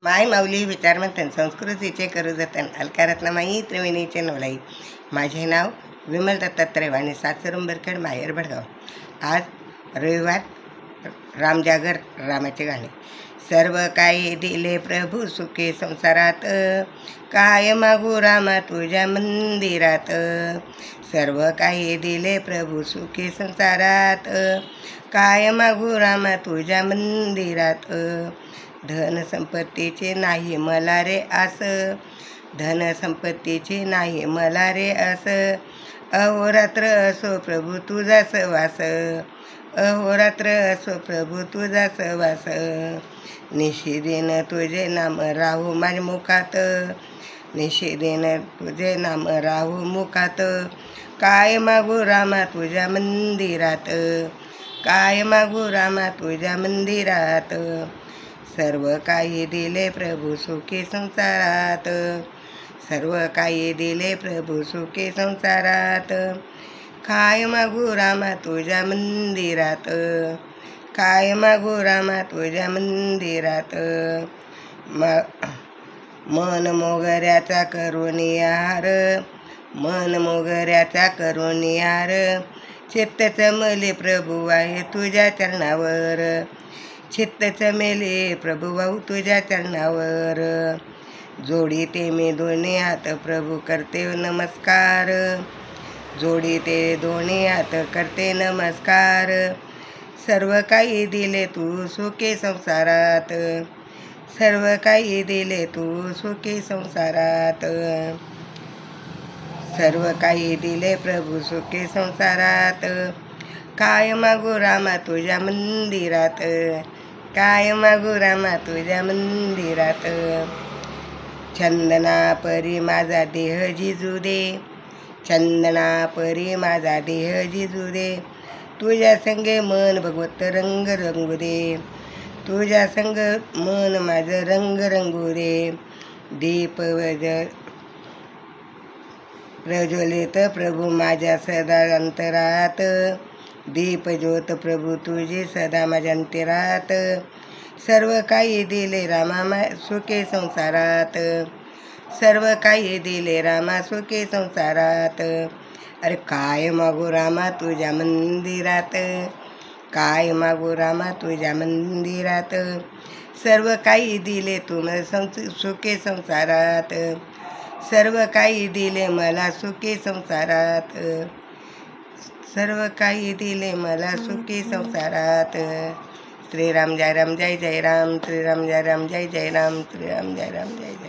माय माऊली विचारमंथन संस्कृतीचे करू जतन अलकारत्नमाई त्रिवेणीचे नवलाई. माझे नाव विमल दत्तात्रय वाणी, सासर उंबरखेड, माहेर भडगाव. आज रविवार, रामजागर, रामाचे गाणे. सर्व काही दिले प्रभू सुखे संसारात, काय मागू रामा तुझ्या मंदिरात. सर्व काही दिले प्रभू सुखे संसारात, काय मागू रामा तुझ्या मंदिरात. धन संपत्तीचे नाही मला रे आस, धन संपत्तीचे नाही मला रे आस. अहोरात्र असो प्रभू तुझा सहवास, अहोरात्र असो प्रभू तुझा सहवास. निशिदिन तुझे नाम राहू माझ्या मुखात, निशिदिन तुझे नाम राहू मुखात. काय मागू रामा तुझ्या मंदिरात, काय मागू रामा तुझ्या मंदिरात. सर्व काही दिले प्रभू सुखे संसारात, सर्व काही दिले प्रभू सुखे संसारात. काय मागू रामा तुझ्या मंदिरात, काय मागू रामा तुझ्या मंदिरात. मन मोगऱ्याचा करुणियार, मन मोगऱ्याचा करुणियार. चित्त चमले प्रभू आहे तुझ्या चरणावर, चित्त चमेले प्रभू भाऊ तुझ्या चरणावर. जोडीते मी दोन्ही हात प्रभू करते नमस्कार, जोडीते दोन्ही हात करते नमस्कार. सर्व काही दिले तू सुखे संसारात, सर्व काही दिले तू सुखे संसारात. सर्व काही दिले प्रभू सुखे संसारात, काय मागू रामा तुझ्या मंदिरात, काय मागू रामा तुझ्या मंदिरात. चंदना परी माझा देह जिजू दे, चंदना परी माझा देह जिजू दे. तुझ्या संगे मन भगवत रंग रंगू दे, तुझ्या संग मन माझं रंग रंगू दे. दीप प्रज्वलित प्रभू माझ्या सदा अंतरात, दीप ज्योत प्रभू तुझी सदा माझ्या अंतरात. सर्व काही दिले रामा सुखे संसारात, सर्व काही दिले रामा सुखे संसारात. अरे काय मागू रामा तुझ्या मंदिरात, काय मागू रामा तुझ्या मंदिरात. सर्व काही दिले तू सुखे संसारात, सर्व काही दिले मला सुखे संसारात. सर्व काही दिले मला सुखी संसारात. श्रीराम जय राम जय जय राम, श्रीराम जय राम जय जय राम, श्रीराम जय राम जय जय.